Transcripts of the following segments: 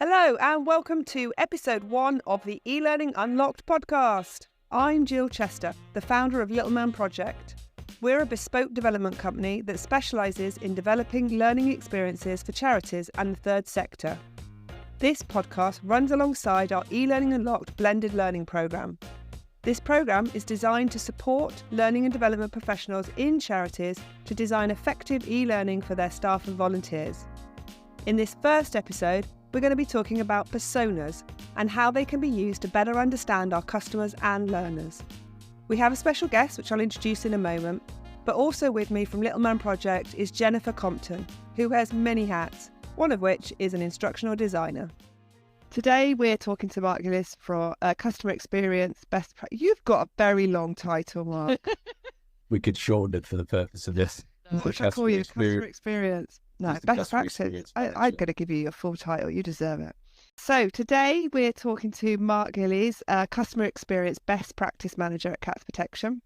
Hello and welcome to episode 1 of the eLearning Unlocked podcast. I'm Jill Chester, the founder of Little Man Project. We're a bespoke development company that specialises in developing learning experiences for charities and the third sector. This podcast runs alongside our eLearning Unlocked blended learning programme. This programme is designed to support learning and development professionals in charities to design effective e-learning for their staff and volunteers. In this first episode, we're going to be talking about personas and how they can be used to better understand our customers and learners. We have a special guest, which I'll introduce in a moment, but also with me from Little Man Project is Jennifer Compton, who wears many hats, one of which is an instructional designer. Today we're talking to Mark Gillies for Customer Experience Best Practice. You've got a very long title, Mark. We could shorten it for the purpose of this. What should I call you? Customer Experience? No, Best Practice. I'm going to give you your full title. You deserve it. So today we're talking to Mark Gillies, Customer Experience Best Practice Manager at Cats Protection.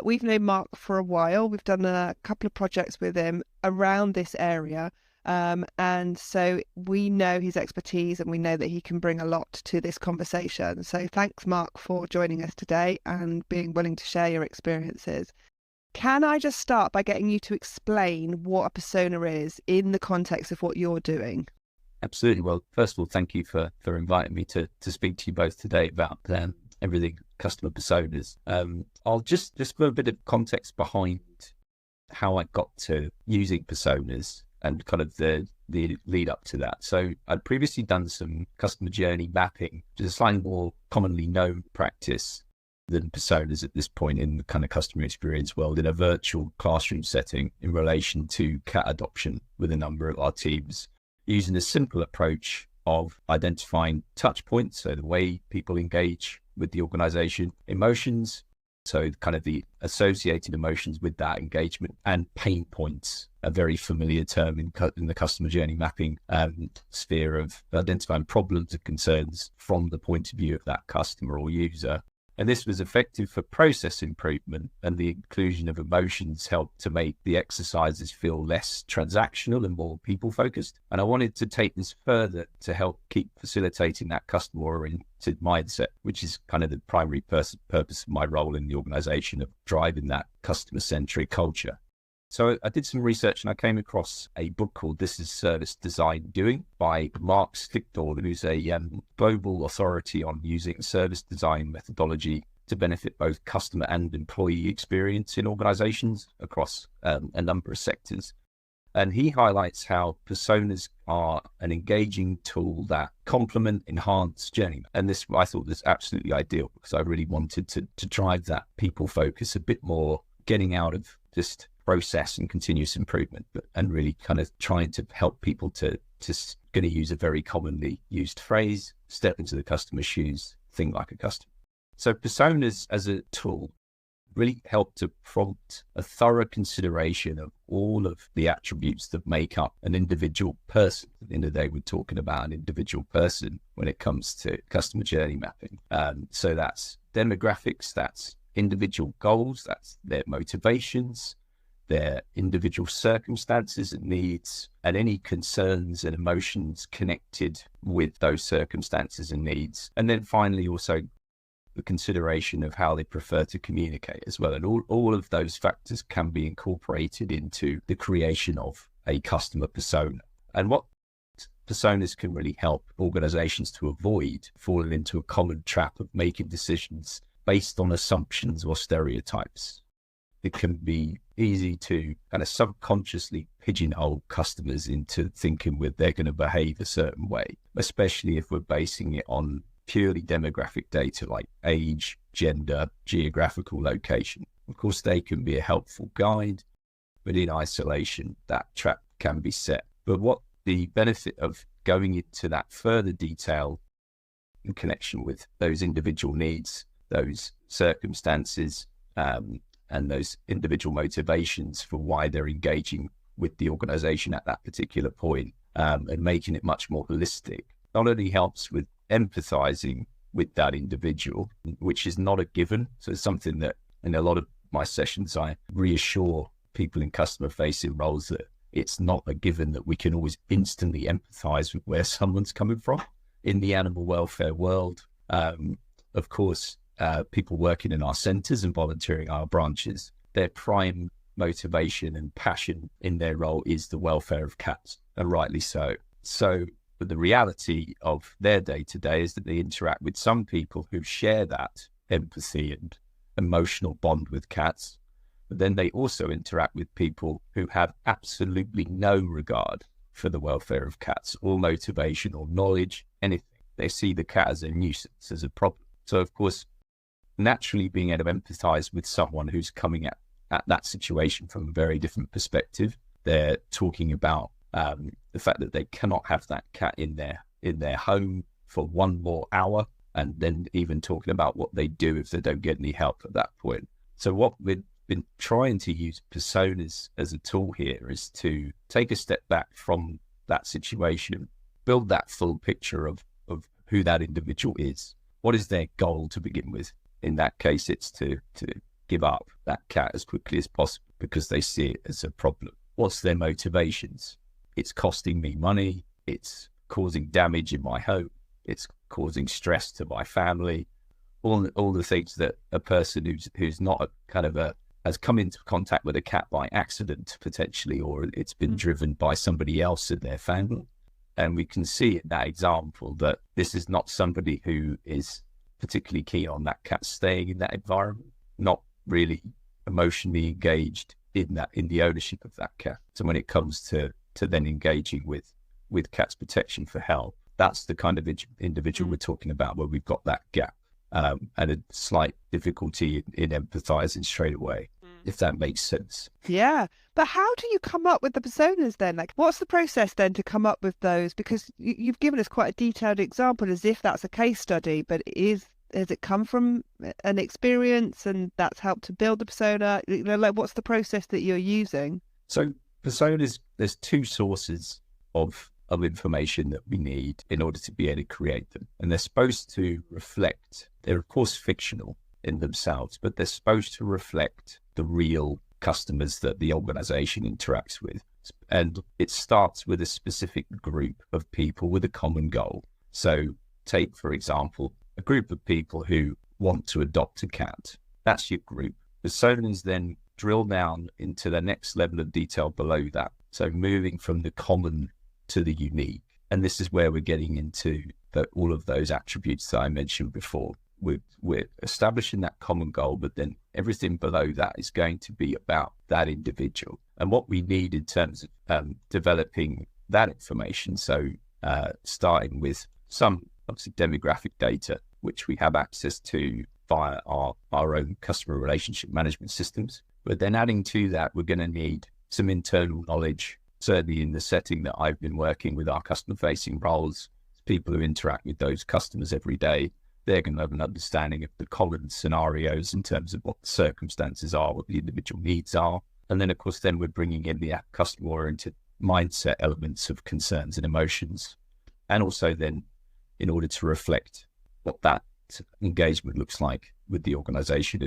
We've known Mark for a while. We've done a couple of projects with him around this area. And so we know his expertise and we know that he can bring a lot to this conversation. So thanks, Mark, for joining us today and being willing to share your experiences. Can I just start by getting you to explain what a persona is in the context of what you're doing? Absolutely. Well, first of all, thank you for inviting me to speak to you both today about everything customer personas. I'll just for a bit of context behind how I got to using personas and kind of the lead up to that. So I'd previously done some customer journey mapping, which is a slightly more commonly known practice than personas at this point in the kind of customer experience world in a virtual classroom setting in relation to cat adoption with a number of our teams, using a simple approach of identifying touch points, so the way people engage with the organization, emotions, so kind of the associated emotions with that engagement, and pain points, a very familiar term in the customer journey mapping sphere of identifying problems and concerns from the point of view of that customer or user. And this was effective for process improvement, and the inclusion of emotions helped to make the exercises feel less transactional and more people-focused. And I wanted to take this further to help keep facilitating that customer-oriented mindset, which is kind of the primary purpose of my role in the organization, of driving that customer-centric culture. So I did some research and I came across a book called This is Service Design Doing by Mark Gillies, who's a global authority on using service design methodology to benefit both customer and employee experience in organizations across a number of sectors. And he highlights how personas are an engaging tool that complement, enhance journey. And this, I thought, was absolutely ideal because I really wanted to drive that people focus a bit more, getting out of just process and continuous improvement, and really kind of trying to help people to going to use a very commonly used phrase, step into the customer's shoes, think like a customer. So personas as a tool really help to prompt a thorough consideration of all of the attributes that make up an individual person. At the end of the day, we're talking about an individual person when it comes to customer journey mapping. So that's demographics, that's individual goals, that's their motivations, their individual circumstances and needs, and any concerns and emotions connected with those circumstances and needs. And then finally, also the consideration of how they prefer to communicate as well. And all of those factors can be incorporated into the creation of a customer persona. And what personas can really help organizations to avoid falling into a common trap of making decisions based on assumptions or stereotypes. It can be easy to kind of subconsciously pigeonhole customers into thinking they're going to behave a certain way, especially if we're basing it on purely demographic data like age, gender, geographical location. Of course, they can be a helpful guide, but in isolation, that trap can be set. But what the benefit of going into that further detail in connection with those individual needs, those circumstances, and those individual motivations for why they're engaging with the organization at that particular point, and making it much more holistic, not only helps with empathizing with that individual, which is not a given. So it's something that in a lot of my sessions, I reassure people in customer facing roles that it's not a given that we can always instantly empathize with where someone's coming from. in the animal welfare world. Of course, people working in our centres and volunteering our branches, their prime motivation and passion in their role is the welfare of cats, and rightly so. But the reality of their day-to-day is that they interact with some people who share that empathy and emotional bond with cats, but then they also interact with people who have absolutely no regard for the welfare of cats, or motivation, or knowledge, anything. They see the cat as a nuisance, as a problem. So, of course, naturally being able to empathise with someone who's coming at that situation from a very different perspective, they're talking about the fact that they cannot have that cat in their home for one more hour, and then even talking about what they do if they don't get any help at that point. So what we've been trying to use personas as a tool here is to take a step back from that situation, build that full picture of who that individual is. What is their goal to begin with? In that case, it's to give up that cat as quickly as possible because they see it as a problem. What's their motivations? It's costing me money. It's causing damage in my home. It's causing stress to my family. All the things that a person who's not has come into contact with a cat by accident potentially, or it's been driven by somebody else in their family. And we can see in that example that this is not somebody who is particularly keen on that cat staying in that environment, not really emotionally engaged in the ownership of that cat. So when it comes to then engaging with cats protection for help, that's the kind of individual we're talking about, where we've got that gap and a slight difficulty in empathizing straight away, if that makes sense. Yeah. But how do you come up with the personas then? Like, what's the process then to come up with those? Because you've given us quite a detailed example as if that's a case study, but has it come from an experience and that's helped to build the persona? Like, what's the process that you're using? So personas, there's two sources of information that we need in order to be able to create them. And they're supposed to reflect, they're of course fictional in themselves, but they're supposed to reflect the real customers that the organization interacts with. And it starts with a specific group of people with a common goal. So take, for example, a group of people who want to adopt a cat. That's your group. Personas then drill down into the next level of detail below that. So moving from the common to the unique. And this is where we're getting into all of those attributes that I mentioned before. We're establishing that common goal, but then everything below that is going to be about that individual and what we need in terms of developing that information. So starting with some obviously demographic data, which we have access to via our own customer relationship management systems. But then adding to that, we're going to need some internal knowledge. Certainly in the setting that I've been working with our customer-facing roles, people who interact with those customers every day, they're going to have an understanding of the common scenarios in terms of what the circumstances are, what the individual needs are. And then, of course, then we're bringing in the customer-oriented mindset elements of concerns and emotions. And also then, in order to reflect what that engagement looks like with the organization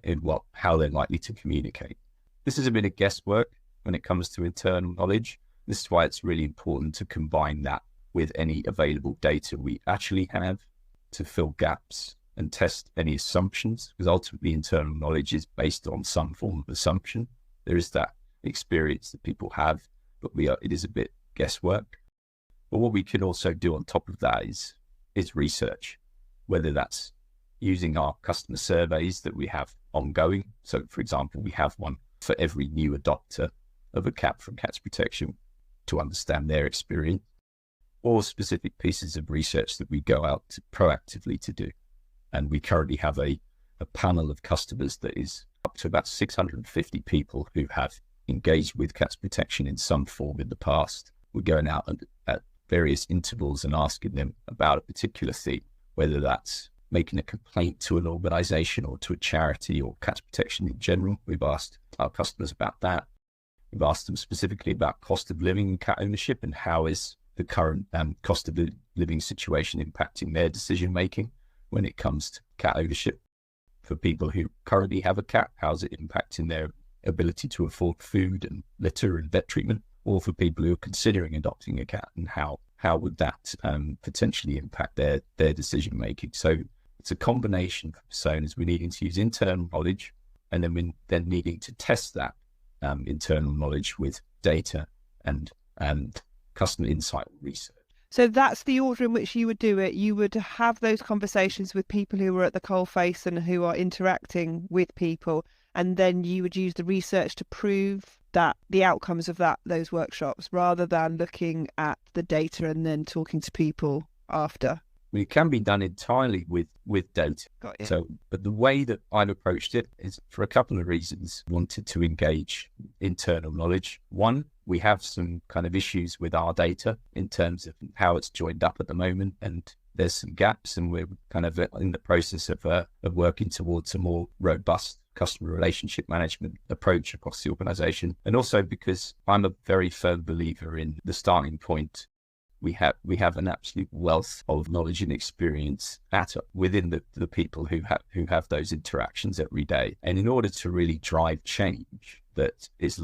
in how they're likely to communicate. This is a bit of guesswork when it comes to internal knowledge. This is why it's really important to combine that with any available data we actually have to fill gaps and test any assumptions, because ultimately internal knowledge is based on some form of assumption. There is that experience that people have, but it is a bit guesswork. But what we can also do on top of that is research, whether that's using our customer surveys that we have ongoing. So, for example, we have one for every new adopter of a cat from Cats Protection to understand their experience, or specific pieces of research that we go out proactively to do. And we currently have a panel of customers that is up to about 650 people who have engaged with Cats Protection in some form in the past. We're going out at various intervals and asking them about a particular theme, whether that's making a complaint to an organization or to a charity or Cats Protection in general. We've asked our customers about that. We've asked them specifically about cost of living and cat ownership, and how is the current cost of living situation impacting their decision-making when it comes to cat ownership. For people who currently have a cat, how's it impacting their ability to afford food and litter and vet treatment? Or for people who are considering adopting a cat, and how how would that potentially impact their decision making? So it's a combination of personas. We're needing to use internal knowledge, and then needing to test that internal knowledge with data and customer insight research. So that's the order in which you would do it. You would have those conversations with people who are at the coalface and who are interacting with people, and then you would use the research to prove that the outcomes of those workshops, rather than looking at the data and then talking to people after. It can be done entirely with data. Got you. So, but the way that I've approached it is for a couple of reasons. Wanted to engage internal knowledge. One, we have some kind of issues with our data in terms of how it's joined up at the moment, and there's some gaps, and we're kind of in the process of working towards a more robust customer relationship management approach across the organization. And also because I'm a very firm believer in the starting point. We have an absolute wealth of knowledge and experience within the people who have those interactions every day. And in order to really drive change that is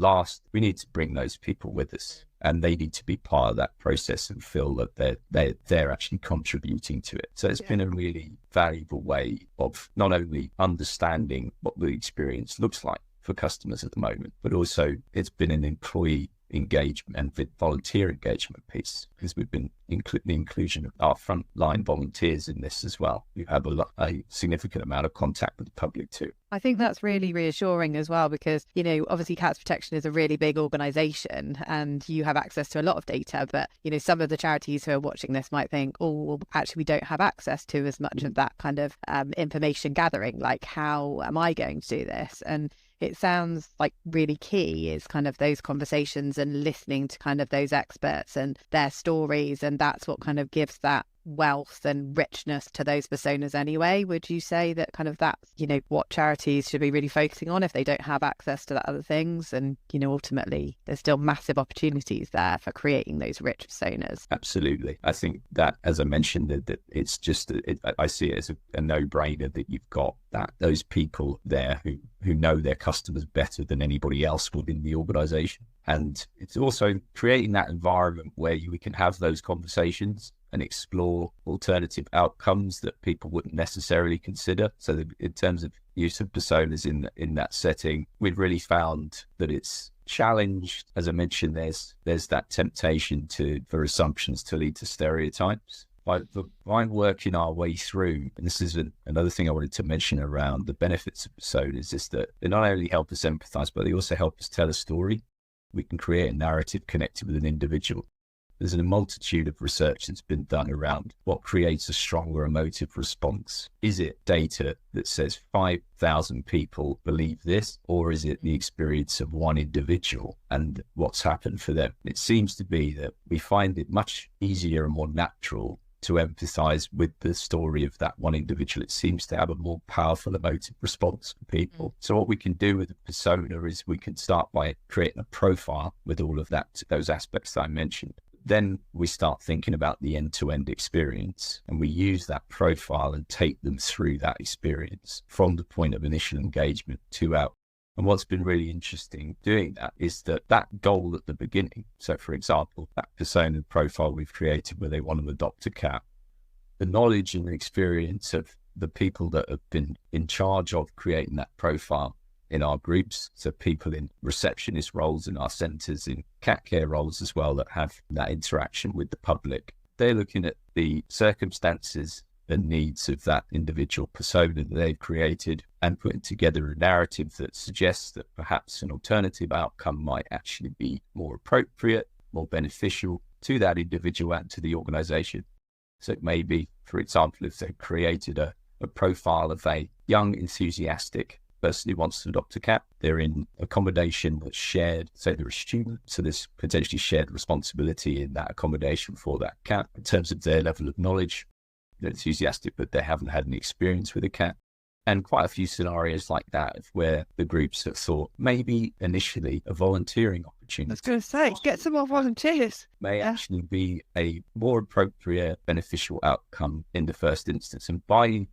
we need to bring those people with us, and they need to be part of that process and feel that they're actually contributing to it. So it's been a really valuable way of not only understanding what the experience looks like for customers at the moment, but also it's been an employee engagement and volunteer engagement piece, because we've been including the inclusion of our frontline volunteers in this as well. We have a significant amount of contact with the public too. I think that's really reassuring as well, because, obviously Cats Protection is a really big organisation and you have access to a lot of data, but, some of the charities who are watching this might think, oh, well, actually we don't have access to as much of that kind of information gathering. Like, how am I going to do this? And it sounds like really key is kind of those conversations and listening to kind of those experts and their stories. And that's what kind of gives that wealth and richness to those personas anyway. Would you say that kind of that's, what charities should be really focusing on if they don't have access to that other things? And, ultimately there's still massive opportunities there for creating those rich personas. Absolutely. I think that, as I mentioned, that it's just, I see it as a no-brainer that you've got those people there who know their customers better than anybody else within the organization. And it's also creating that environment where we can have those conversations and explore alternative outcomes that people wouldn't necessarily consider. So in terms of use of personas in that setting, we've really found that it's challenged. As I mentioned, there's that temptation for assumptions to lead to stereotypes. By working our way through, and this is another thing I wanted to mention around the benefits of personas, is that they not only help us empathize, but they also help us tell a story. We can create a narrative connected with an individual. There's a multitude of research that's been done around what creates a stronger emotive response. Is it data that says 5,000 people believe this, or is it the experience of one individual and what's happened for them? It seems to be that we find it much easier and more natural to empathize with the story of that one individual. It seems to have a more powerful emotive response for people. So what we can do with a persona is we can start by creating a profile with all of those aspects that I mentioned. Then we start thinking about the end-to-end experience, and we use that profile and take them through that experience from the point of initial engagement to out. And what's been really interesting doing that is that goal at the beginning. So for example, that persona profile we've created where they want to adopt a cat, the knowledge and experience of the people that have been in charge of creating that profile in our groups, so people in receptionist roles in our centres, in cat care roles as well, that have that interaction with the public. They're looking at the circumstances and needs of that individual persona that they've created and putting together a narrative that suggests that perhaps an alternative outcome might actually be more appropriate, more beneficial to that individual and to the organisation. So it may be, for example, if they've created a profile of a young, enthusiastic person who wants to adopt a cat, they're in accommodation that's shared, say they're a student, so there's potentially shared responsibility in that accommodation for that cat in terms of their level of knowledge. They're enthusiastic, but they haven't had any experience with a cat. And quite a few scenarios like that where the groups have thought maybe initially a volunteering opportunity. I was going to say, get some more volunteers. May actually be a more appropriate, beneficial outcome in the first instance. And by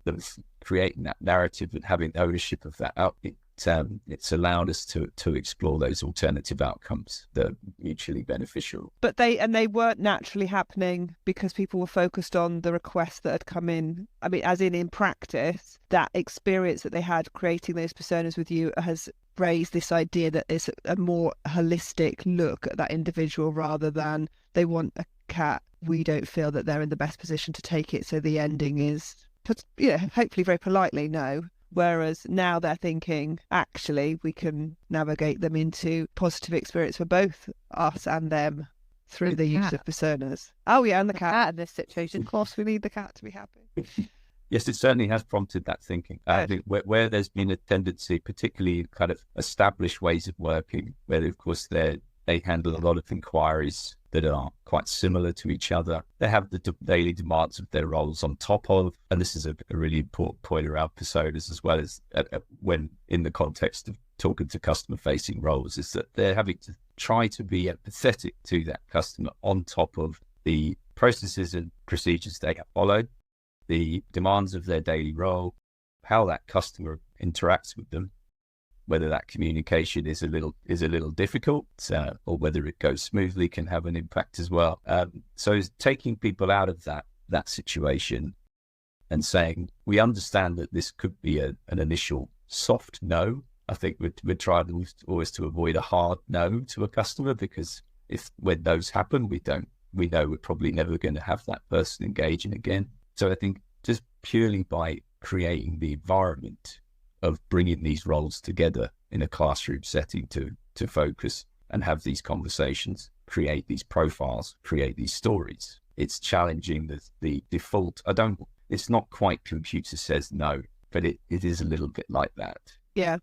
them creating that narrative and having ownership of that, it it's allowed us to explore those alternative outcomes that are mutually beneficial. But they weren't naturally happening because people were focused on the requests that had come in. I mean, as in practice, that experience that they had creating those personas with you has raised this idea that it's a more holistic look at that individual rather than they want a cat. We don't feel that they're in the best position to take it. So the ending is, hopefully very politely, no. Whereas now they're thinking, actually, we can navigate them into positive experience for both us and them through the use of personas. Oh, yeah, and the cat in this situation. Of course, we need the cat to be happy. Yes, it certainly has prompted that thinking. I think where there's been a tendency, particularly kind of established ways of working, where, of course, they handle a lot of inquiries that are quite similar to each other. They have the daily demands of their roles on top of, and this is a really important point around personas as well as when in the context of talking to customer-facing roles, is that they're having to try to be empathetic to that customer on top of the processes and procedures they have followed, the demands of their daily role, how that customer interacts with them, whether that communication is a little difficult or whether it goes smoothly can have an impact as well. So it's taking people out of that situation and saying, we understand that this could be an initial soft no. I think we're trying always to avoid a hard no to a customer, because when those happen, we know we're probably never going to have that person engaging again. So I think just purely by creating the environment of bringing these roles together in a classroom setting to focus and have these conversations, create these profiles, create these stories. It's challenging the default. It's not quite computer says no, but it is a little bit like that. Yeah.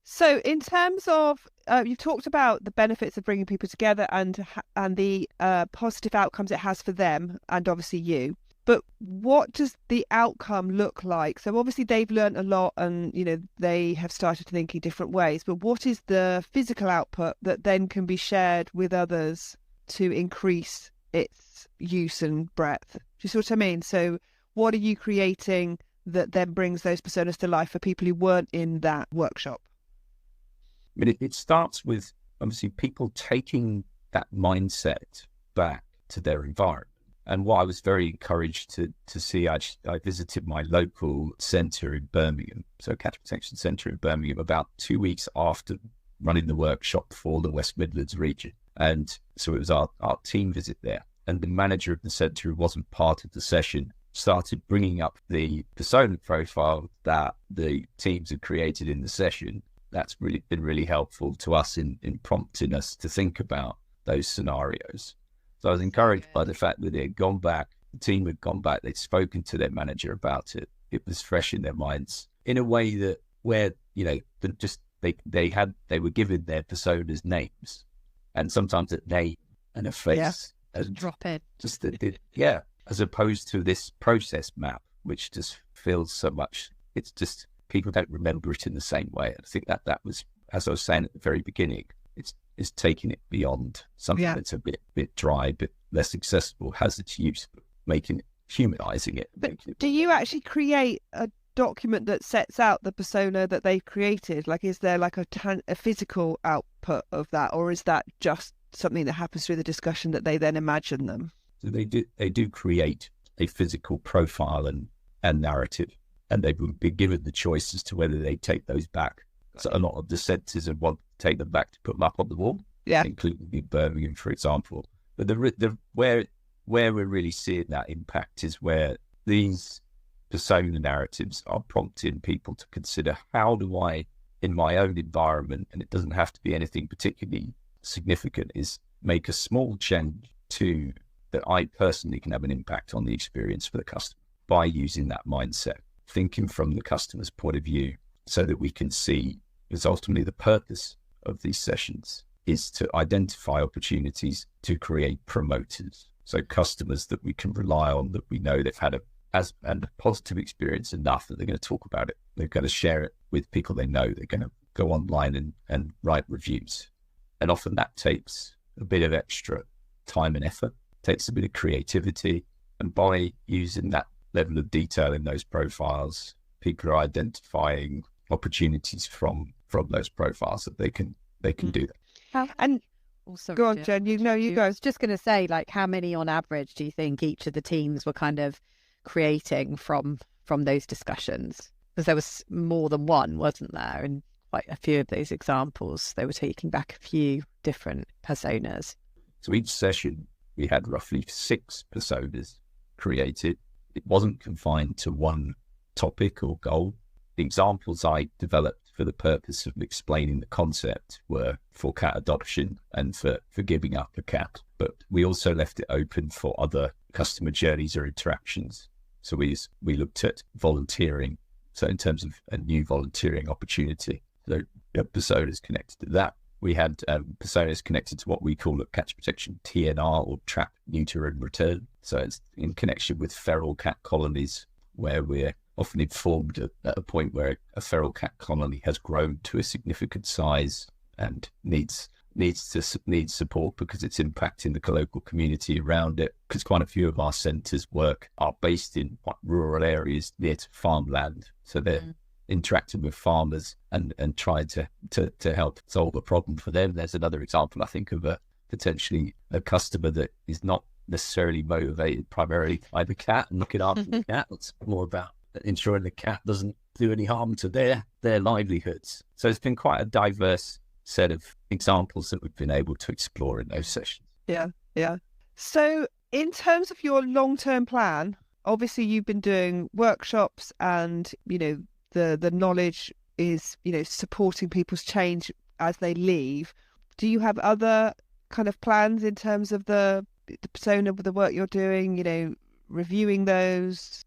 So in terms of, you've talked about the benefits of bringing people together and the positive outcomes it has for them and obviously you. But what does the outcome look like? So obviously they've learned a lot and, they have started thinking different ways. But what is the physical output that then can be shared with others to increase its use and breadth? Do you see what I mean? So what are you creating that then brings those personas to life for people who weren't in that workshop? I mean, it starts with obviously people taking that mindset back to their environment. And what I was very encouraged to see, I visited my local centre in Birmingham, so Cat Protection Centre in Birmingham, about 2 weeks after running the workshop for the West Midlands region. And so it was our team visit there. And the manager of the centre, who wasn't part of the session, started bringing up the persona profile that the teams had created in the session. That's really been really helpful to us in prompting us to think about those scenarios. So I was encouraged by the fact that they had gone back, the team had gone back, they'd spoken to their manager about it. It was fresh in their minds in a way that where, they were given their personas names, and sometimes a name and a face. Yeah. Drop in. As opposed to this process map, which just feels so much, it's just, people don't remember it in the same way. I think that was, as I was saying at the very beginning, it's taking it beyond something that's a bit dry, a bit less accessible, has its use, but humanizing it. But do you actually create a document that sets out the persona that they've created? Like, is there like a physical output of that, or is that just something that happens through the discussion that they then imagine them? So they do create a physical profile and narrative, and they would be given the choice as to whether they take those back. So a lot of the centres would want to take them back to put them up on the wall, including in Birmingham, for example. But where we're really seeing that impact is where these persona narratives are prompting people to consider, how do I, in my own environment, and it doesn't have to be anything particularly significant, is make a small change to that I personally can have an impact on the experience for the customer by using that mindset, thinking from the customer's point of view, so that we can see, because ultimately the purpose of these sessions is to identify opportunities to create promoters. So customers that we can rely on, that we know they've had a positive experience enough that they're going to talk about it. They're going to share it with people they know. They're going to go online and write reviews. And often that takes a bit of extra time and effort, takes a bit of creativity. And by using that level of detail in those profiles, people are identifying opportunities from those profiles that they can do that. And also, go on, Jen. You go. I was just going to say, like, how many on average do you think each of the teams were kind of creating from those discussions? Because there was more than one, wasn't there? And quite a few of those examples, they were taking back a few different personas. So each session, we had roughly 6 personas created. It wasn't confined to one topic or goal. The examples I developed for the purpose of explaining the concept were for cat adoption and for giving up a cat. But we also left it open for other customer journeys or interactions. So we looked at volunteering. So in terms of a new volunteering opportunity, so personas connected to that. We had personas connected to what we call a catch protection TNR, or trap, neuter and return. So it's in connection with feral cat colonies, where we're often informed at a point where a feral cat colony has grown to a significant size and needs support because it's impacting the local community around it. Because quite a few of our centres are based in quite rural areas near to farmland, so they're interacting with farmers and trying to help solve a problem for them. There's another example I think of potentially a customer that is not necessarily motivated primarily by the cat and looking after the cat. It's more about ensuring the cat doesn't do any harm to their livelihoods. So it's been quite a diverse set of examples that we've been able to explore in those sessions. Yeah. So in terms of your long-term plan, obviously you've been doing workshops and, the knowledge is, supporting people's change as they leave. Do you have other kind of plans in terms of the persona of the work you're doing, reviewing those,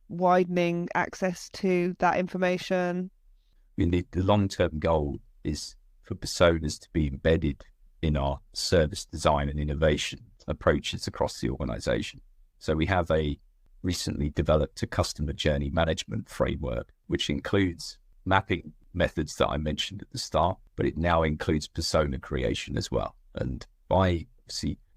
widening access to that information? The long-term goal is for personas to be embedded in our service design and innovation approaches across the organisation. So we have recently developed a customer journey management framework, which includes mapping methods that I mentioned at the start, but it now includes persona creation as well. And by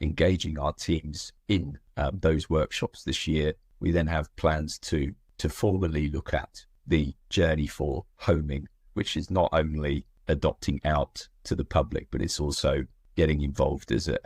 engaging our teams in those workshops this year, we then have plans to formally look at the journey for homing, which is not only adopting out to the public, but it's also getting involved as a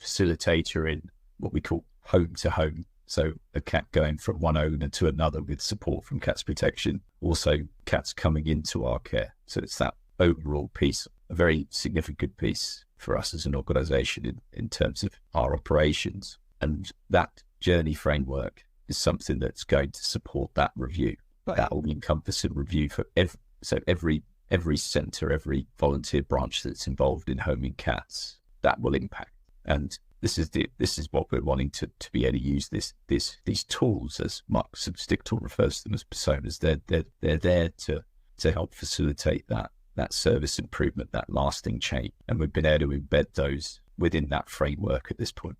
facilitator in what we call home to home. So a cat going from one owner to another with support from Cats Protection, also cats coming into our care. So it's that overall piece, a very significant piece for us as an organisation in terms of our operations. And that journey framework is something that's going to support that review. Right. That will encompass a review for every centre, every volunteer branch that's involved in homing cats. That will impact. And this is what we're wanting to be able to use these tools, as Mark Sticktor refers to them as personas. They're there to help facilitate that service improvement, that lasting change. And we've been able to embed those within that framework at this point.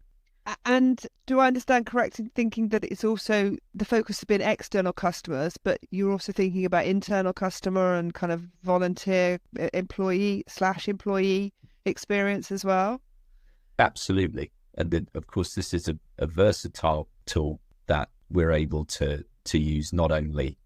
And do I understand correct in thinking that it's also the focus has been external customers, but you're also thinking about internal customer and kind of volunteer employee experience as well? Absolutely. And then, of course, this is a versatile tool that we're able to use not only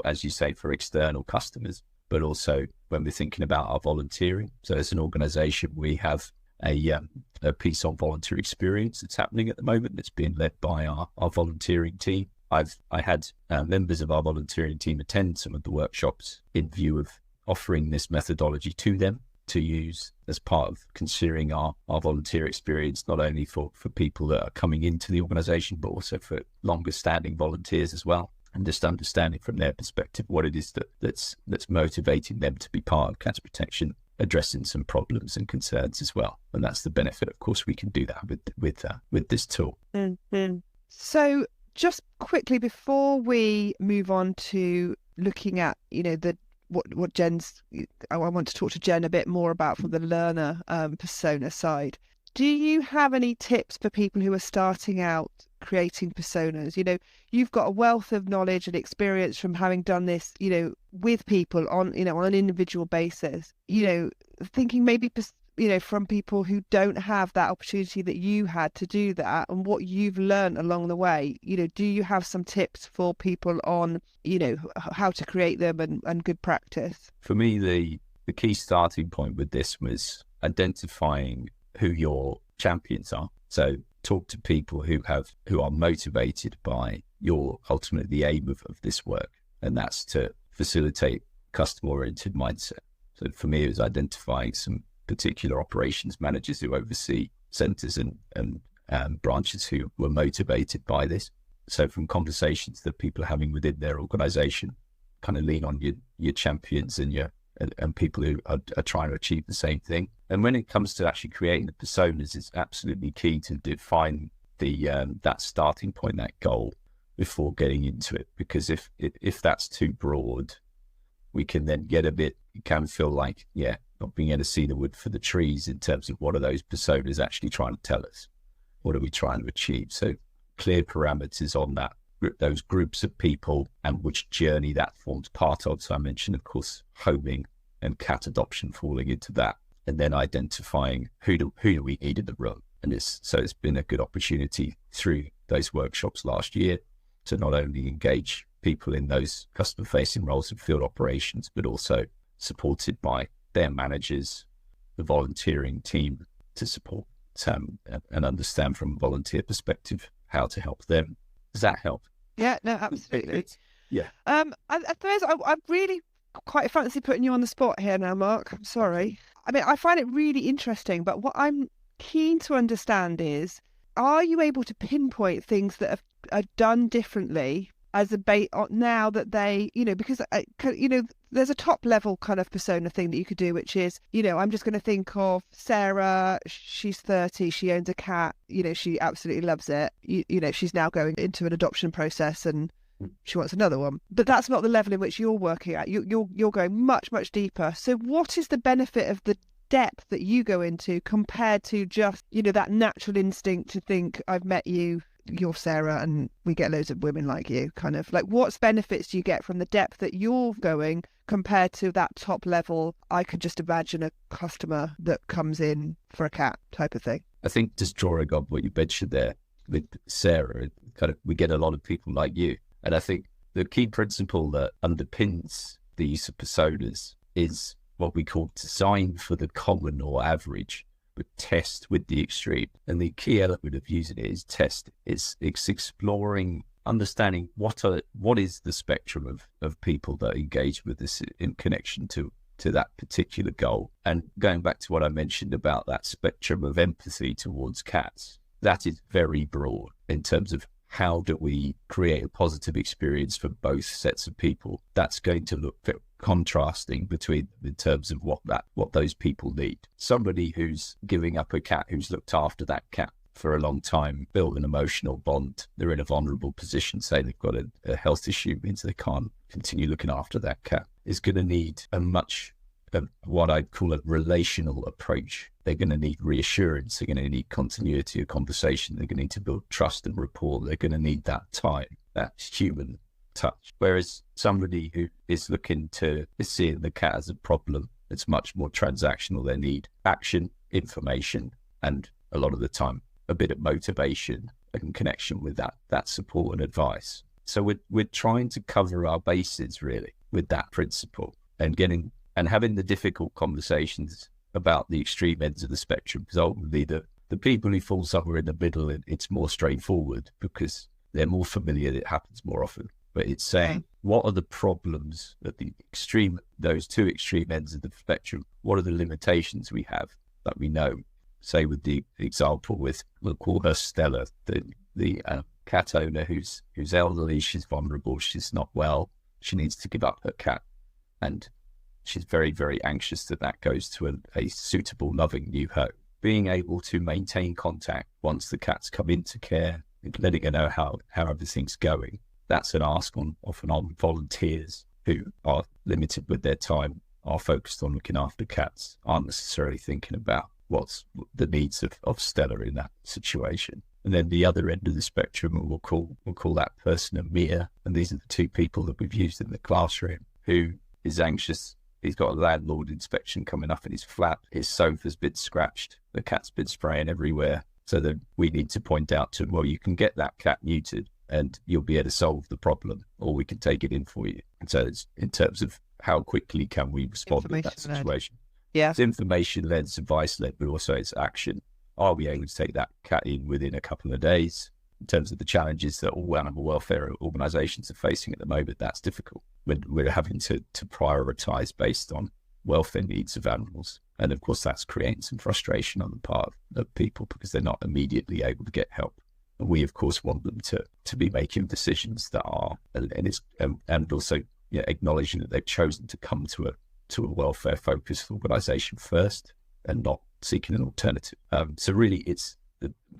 as you say, for external customers, but also when we're thinking about our volunteering. So as an organisation, we have a piece on volunteer experience that's happening at the moment that's being led by our volunteering team. I had members of our volunteering team attend some of the workshops in view of offering this methodology to them to use as part of considering our volunteer experience, not only for people that are coming into the organisation, but also for longer standing volunteers as well. And just understanding from their perspective what it is that's motivating them to be part of Cats Protection, addressing some problems and concerns as well. And that's the benefit. Of course, we can do that with this tool. Mm-hmm. So just quickly before we move on to looking at, what Jen's, I want to talk to Jen a bit more about from the learner persona side. Do you have any tips for people who are starting out creating personas? You've got a wealth of knowledge and experience from having done this, with people on an individual basis, thinking maybe from people who don't have that opportunity that you had to do that, and what you've learned along the way. Do you have some tips for people on, how to create them and good practice? For me, the key starting point with this was identifying who your champions are. So talk to people who are motivated by ultimately the aim of this work, and that's to facilitate customer-oriented mindset. So for me, it was identifying some particular operations managers who oversee centres and branches who were motivated by this. So from conversations that people are having within their organisation, kind of lean on your champions and people who are trying to achieve the same thing. And when it comes to actually creating the personas, it's absolutely key to define that starting point, that goal, before getting into it. Because if that's too broad, we can then get you can feel like, not being able to see the wood for the trees in terms of what are those personas actually trying to tell us? What are we trying to achieve? So clear parameters on those groups of people and which journey that forms part of. So I mentioned, of course, homing and cat adoption falling into that, and then identifying who do we need in the room. And it's been a good opportunity through those workshops last year to not only engage people in those customer-facing roles in field operations, but also supported by their managers, the volunteering team, to support and understand from a volunteer perspective how to help them. Does that help? Yeah, no, absolutely. Yeah. I suppose I really quite fancy putting you on the spot here now, Mark. I'm sorry. I mean, I find it really interesting, but what I'm keen to understand is, are you able to pinpoint things that are done differently as a bait now that they, because, there's a top level kind of persona thing that you could do, which is, I'm just going to think of Sarah, she's 30, she owns a cat, she absolutely loves it. She's now going into an adoption process and she wants another one. But that's not the level in which you're working at. You're going much, much deeper. So what is the benefit of the depth that you go into compared to just, that natural instinct to think, I've met you, you're Sarah, and we get loads of women like you, kind of like, what benefits do you get from the depth that you're going compared to that top level? I could just imagine a customer that comes in for a cat type of thing. I think, just drawing on what you mentioned there with Sarah, we get a lot of people like you. And I think the key principle that underpins the use of personas is what we call design for the common or average, but test with the extreme. And the key element of using it is test. It's exploring, understanding what is the spectrum of people that engage with this in connection to that particular goal. And going back to what I mentioned about that spectrum of empathy towards cats, that is very broad in terms of how do we create a positive experience for both sets of people. That's going to look very contrasting between them in terms of what those people need. Somebody who's giving up a cat, who's looked after that cat for a long time, built an emotional bond, they're in a vulnerable position, say they've got a health issue, means they can't continue looking after that cat, is going to need what I'd call a relational approach. They're going to need reassurance. They're going to need continuity of conversation. They're going to need to build trust and rapport. They're going to need that time, that human touch. Whereas somebody who is seeing the cat as a problem, it's much more transactional. They need action, information, and a lot of the time, a bit of motivation and connection with that support and advice. So we're trying to cover our bases really with that principle, and having the difficult conversations about the extreme ends of the spectrum, because ultimately the people who fall somewhere in the middle, it's more straightforward because they're more familiar, it happens more often. But it's saying, what are the problems at those two extreme ends of the spectrum? What are the limitations we have that we know? Say with the example we'll call her Stella, the cat owner who's elderly, she's vulnerable, she's not well, she needs to give up her cat. And she's very, very anxious that goes to a suitable, loving new home. Being able to maintain contact once the cat's come into care, letting her know how everything's going. That's an ask often on volunteers who are limited with their time, are focused on looking after cats, aren't necessarily thinking about what's the needs of Stella in that situation. And then the other end of the spectrum, we'll call that person a Mia. And these are the two people that we've used in the classroom, who is anxious he's got a landlord inspection coming up in his flat, his sofa's been scratched, the cat's been spraying everywhere. So then we need to point out to him, well, you can get that cat neutered and you'll be able to solve the problem, or we can take it in for you. And so it's in terms of how quickly can we respond in that situation. Yeah. It's information-led, it's advice-led, but also it's action. Are we able to take that cat in within a couple of days? In terms of the challenges that all animal welfare organisations are facing at the moment, that's difficult. We're having to prioritise based on welfare needs of animals. And of course, that's creating some frustration on the part of people because they're not immediately able to get help. And we, of course, want them to be making decisions that are, and also acknowledging that they've chosen to come to a welfare-focused organisation first and not seeking an alternative. So really, it's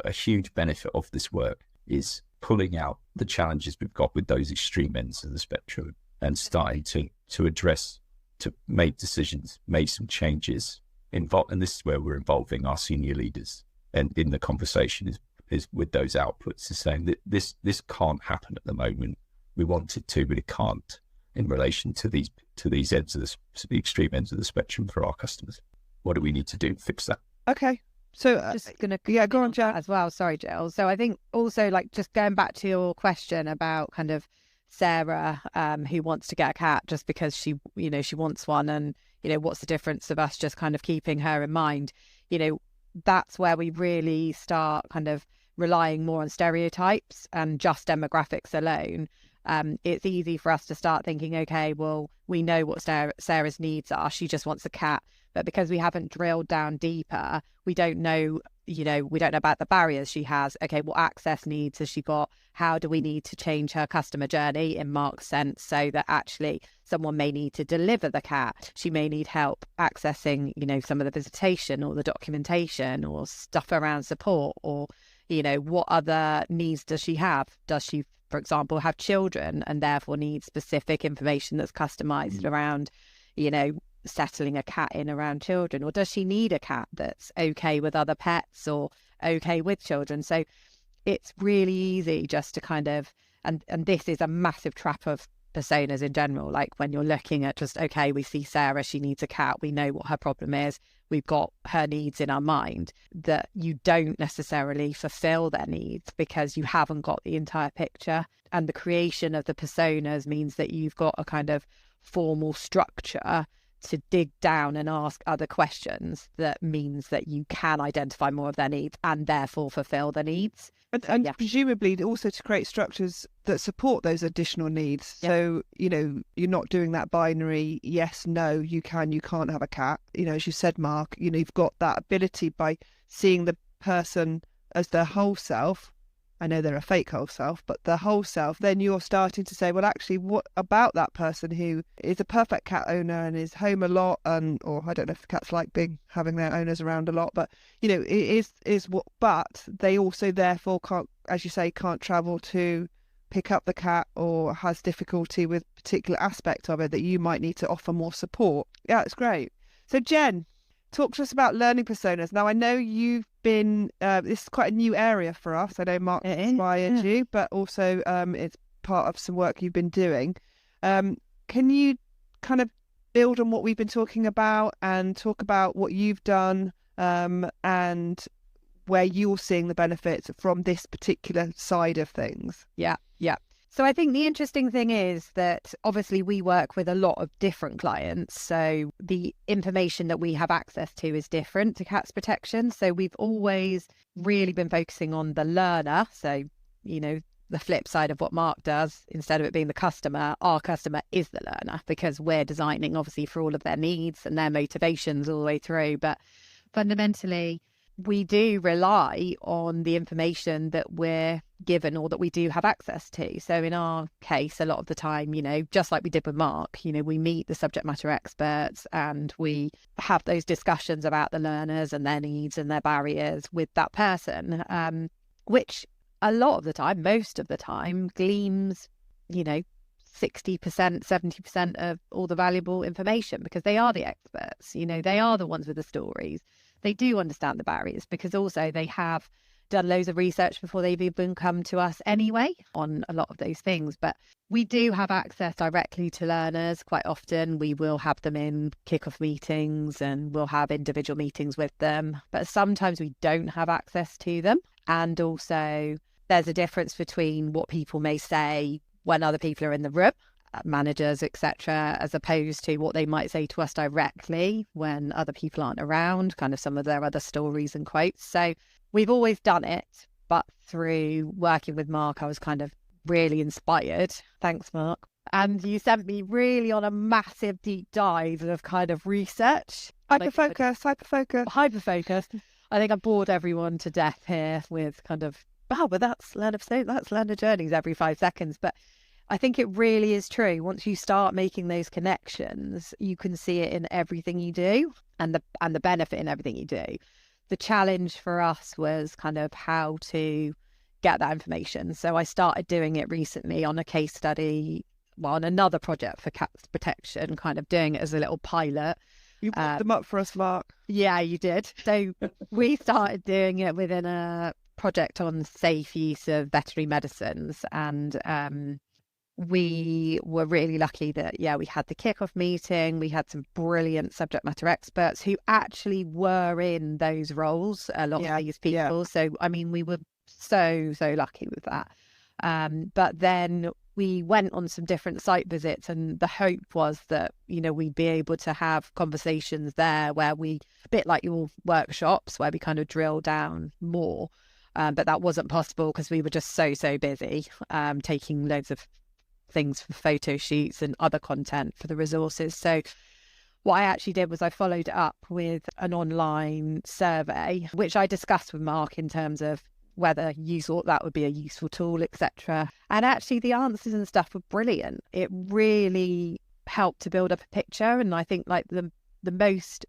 a huge benefit of this work is pulling out the challenges we've got with those extreme ends of the spectrum and starting to address, to make decisions, make some changes, and this is where we're involving our senior leaders. And in the conversation is with those outputs, is saying that this can't happen at the moment. We want it to, but it can't in relation to these ends of the extreme ends of the spectrum for our customers. What do we need to do to fix that? Okay. So just gonna go on, Jan. as well. Sorry, Jill. So I think also just going back to your question about kind of Sarah, who wants to get a cat just because she wants one, and what's the difference of us just kind of keeping her in mind? That's where we really start kind of relying more on stereotypes and just demographics alone. It's easy for us to start thinking, okay, well, we know what Sarah's needs are. She just wants a cat. But because we haven't drilled down deeper, we don't know, we don't know about the barriers she has. Okay, what access needs has she got? How do we need to change her customer journey in Mark's sense so that actually someone may need to deliver the cat? She may need help accessing, some of the visitation or the documentation or stuff around support, or, what other needs does she have? Does she, for example, have children and therefore need specific information that's customized around, settling a cat in around children? Or does she need a cat that's okay with other pets or okay with children? So it's really easy just to kind of, and this is a massive trap of personas in general. Like when you're looking at just, okay, we see Sarah, she needs a cat, we know what her problem is, we've got her needs in our mind, that you don't necessarily fulfill their needs because you haven't got the entire picture. And the creation of the personas means that you've got a kind of formal structure to dig down and ask other questions. That means that you can identify more of their needs and therefore fulfill the needs. And presumably also to create structures that support those additional needs. Yeah. So, you're not doing that binary, yes, no, you can, you can't have a cat. As you said, Mark, you've got that ability by seeing the person as their whole self. I know they're a fake whole self, but the whole self, then you're starting to say, well, actually, what about that person who is a perfect cat owner and is home a lot, or I don't know if cats like having their owners around a lot, but, it is what, but they also therefore can't, as you say, can't travel to pick up the cat or has difficulty with a particular aspect of it that you might need to offer more support. Yeah, it's great. So Jen, talk to us about learning personas. Now, I know you've been, this is quite a new area for us. I know Mark inspired you, but also it's part of some work you've been doing. Can you kind of build on what we've been talking about and talk about what you've done and where you're seeing the benefits from this particular side of things? Yeah. So I think the interesting thing is that obviously we work with a lot of different clients. So the information that we have access to is different to Cats Protection. So we've always really been focusing on the learner. So, the flip side of what Mark does, instead of it being the customer, our customer is the learner, because we're designing obviously for all of their needs and their motivations all the way through. But fundamentally, we do rely on the information that we're given or that we do have access to. So in our case, a lot of the time, just like we did with Mark, we meet the subject matter experts and we have those discussions about the learners and their needs and their barriers with that person, which a lot of the time, most of the time, gleams, 60%, 70% of all the valuable information, because they are the experts, they are the ones with the stories. They do understand the barriers because also they have done loads of research before they've even come to us anyway on a lot of those things. But we do have access directly to learners quite often. We will have them in kick-off meetings and we'll have individual meetings with them. But sometimes we don't have access to them. And also there's a difference between what people may say when other people are in the room, managers, etc., as opposed to what they might say to us directly when other people aren't around, kind of some of their other stories and quotes. So we've always done it, but through working with Mark, I was kind of really inspired. Thanks, Mark. And you sent me really on a massive deep dive of kind of research. Hyper-focus. I think I bored everyone to death here with kind of, but that's learner journeys every 5 seconds. But I think it really is true. Once you start making those connections, you can see it in everything you do and the benefit in everything you do. The challenge for us was kind of how to get that information. So I started doing it recently on a case study, on another project for cats protection, kind of doing it as a little pilot. You put them up for us, Mark. Yeah, you did. So we started doing it within a project on safe use of veterinary medicines. And we were really lucky that, we had the kickoff meeting. We had some brilliant subject matter experts who actually were in those roles, a lot of these people. So, I mean, we were so lucky with that. But then we went on some different site visits, and the hope was that, we'd be able to have conversations there where a bit like your workshops, where we kind of drill down more. But that wasn't possible because we were just so busy taking loads of things for photo shoots and other content for the resources. So what I actually did was I followed it up with an online survey, which I discussed with Mark in terms of whether you thought that would be a useful tool, etc. And actually the answers and stuff were brilliant. It really helped to build up a picture. And I think like the most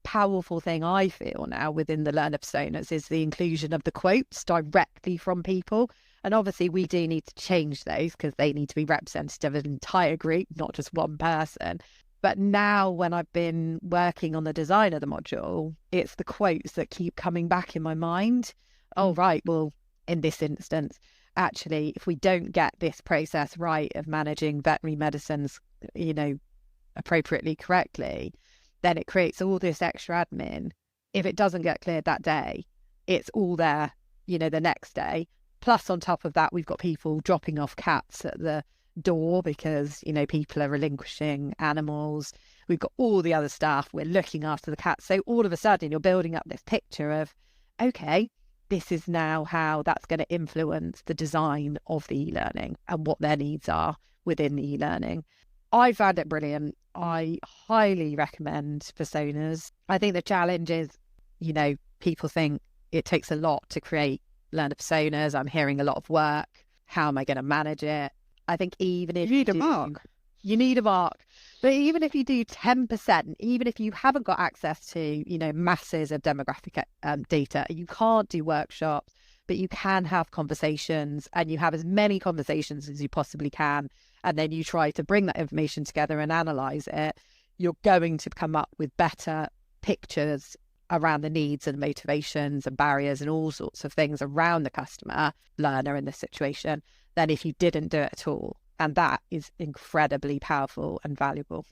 powerful thing I feel now within the learner personas is the inclusion of the quotes directly from people. And obviously we do need to change those because they need to be representative of an entire group, not just one person. But now when I've been working on the design of the module, it's the quotes that keep coming back in my mind. Oh, right. Well, in this instance, actually, if we don't get this process right of managing veterinary medicines, appropriately, correctly, then it creates all this extra admin. If it doesn't get cleared that day, it's all there, the next day. Plus, on top of that, we've got people dropping off cats at the door because, people are relinquishing animals. We've got all the other staff. We're looking after the cats. So all of a sudden, you're building up this picture of, okay, this is now how that's going to influence the design of the e-learning and what their needs are within the e-learning. I found it brilliant. I highly recommend personas. I think the challenge is, people think it takes a lot to create learner personas. I'm hearing a lot of work. How am I going to manage it? I think even if you need a mark. You need a mark. But even if you do 10%, even if you haven't got access to, masses of demographic data, you can't do workshops, but you can have conversations, and you have as many conversations as you possibly can. And then you try to bring that information together and analyze it. You're going to come up with better pictures around the needs and motivations and barriers and all sorts of things around the customer learner in this situation than if you didn't do it at all. And that is incredibly powerful and valuable.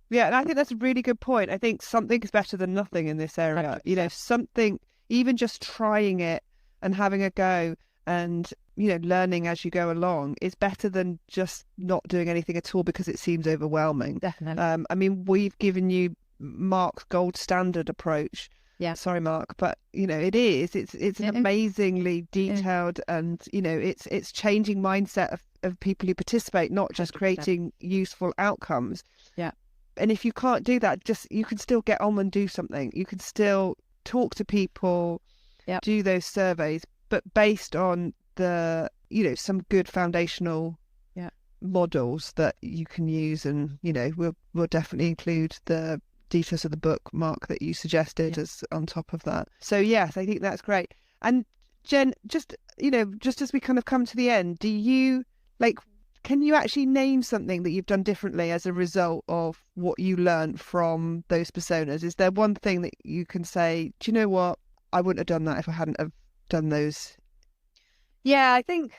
Yeah, and I think that's a really good point. I think something is better than nothing in this area. Something, even just trying it and having a go and, learning as you go along is better than just not doing anything at all because it seems overwhelming. Definitely. We've given you Mark's gold standard approach. Yeah. Sorry, Mark, but it is. It's an amazingly detailed and it's changing mindset of people who participate, not just creating useful outcomes. Yeah. And if you can't do that, you can still get on and do something. You can still talk to people, do those surveys, but based on the some good foundational models that you can use. And we'll definitely include the details of the book, Mark, that you suggested as on top of that. So yes, I think that's great. And Jen, just as we kind of come to the end, do you can you actually name something that you've done differently as a result of what you learned from those personas? Is there one thing that you can say, do you know what, I wouldn't have done that if I hadn't have done those? Yeah, I think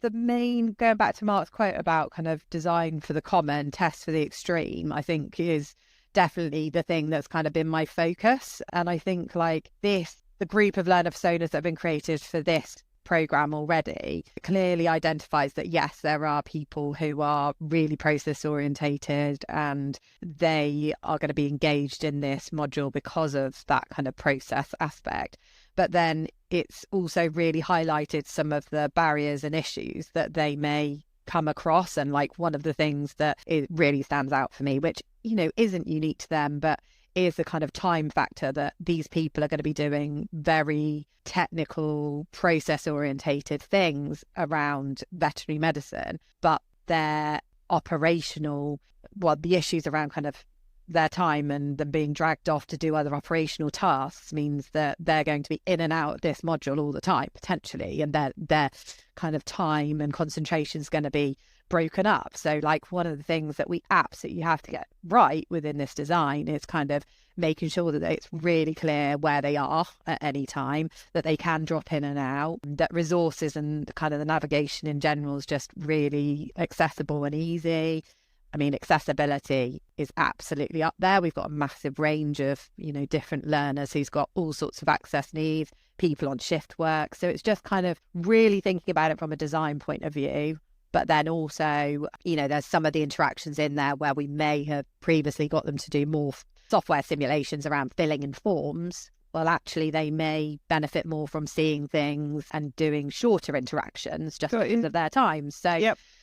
the main, going back to Mark's quote about kind of design for the common, test for the extreme, I think is definitely the thing that's kind of been my focus. And I think like this, the group of learner personas that have been created for this program already clearly identifies that yes, there are people who are really process orientated and they are going to be engaged in this module because of that kind of process aspect. But then it's also really highlighted some of the barriers and issues that they may come across. And like one of the things that it really stands out for me, which, you know, isn't unique to them, but is the kind of time factor that these people are going to be doing very technical, process orientated things around veterinary medicine, but their operational, well, the issues around kind of their time and them being dragged off to do other operational tasks means that they're going to be in and out of this module all the time, potentially, and their kind of time and concentration is going to be broken up. So like one of the things that we absolutely have to get right within this design is kind of making sure that it's really clear where they are at any time, that they can drop in and out, that resources and kind of the navigation in general is just really accessible and easy. I mean, accessibility is absolutely up there. We've got a massive range of, you know, different learners who's got all sorts of access needs, people on shift work. So it's just kind of really thinking about it from a design point of view. But then also, you know, there's some of the interactions in there where we may have previously got them to do more software simulations around filling in forms. Well, actually, they may benefit more from seeing things and doing shorter interactions just because of their time. So,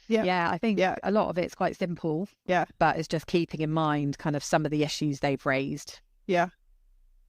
yeah, I think a lot of it's quite simple. Yeah. But it's just keeping in mind kind of some of the issues they've raised. Yeah.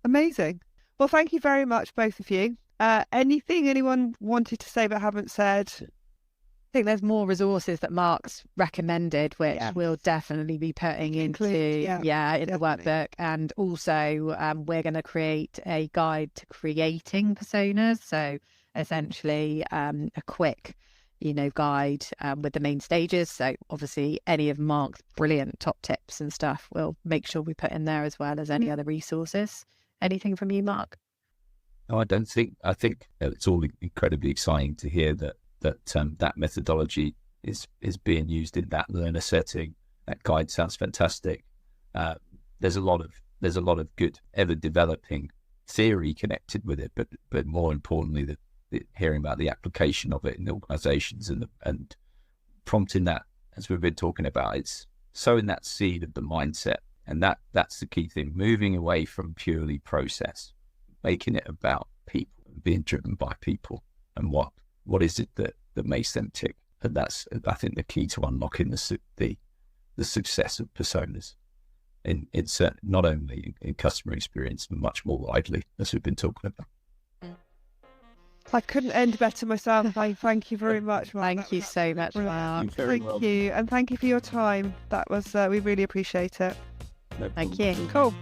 Amazing. Well, thank you very much, both of you. Anything anyone wanted to say but haven't said? I think there's more resources that Mark's recommended, which we'll definitely be putting into the workbook. And also we're going to create a guide to creating personas. So essentially a quick, you know, guide with the main stages. So obviously any of Mark's brilliant top tips and stuff, we'll make sure we put in there as well as any other resources. Anything from you, Mark? No, I don't think. I think it's all incredibly exciting to hear that that methodology is being used in that learner setting. That guide sounds fantastic. There's a lot of good ever developing theory connected with it, but more importantly, the hearing about the application of it in organisations and prompting that, as we've been talking about, it's sowing that seed of the mindset, and that's the key thing. Moving away from purely process, making it about people, being driven by people, and what is it that makes them tick? And that's, I think, the key to unlocking the success of personas in not only in customer experience, but much more widely, as we've been talking about. I couldn't end better myself. Thank you very much, Mark. Thank you so much, Mark. Thank you, and thank you for your time. That was we really appreciate it. No Thank problem. you. Cool.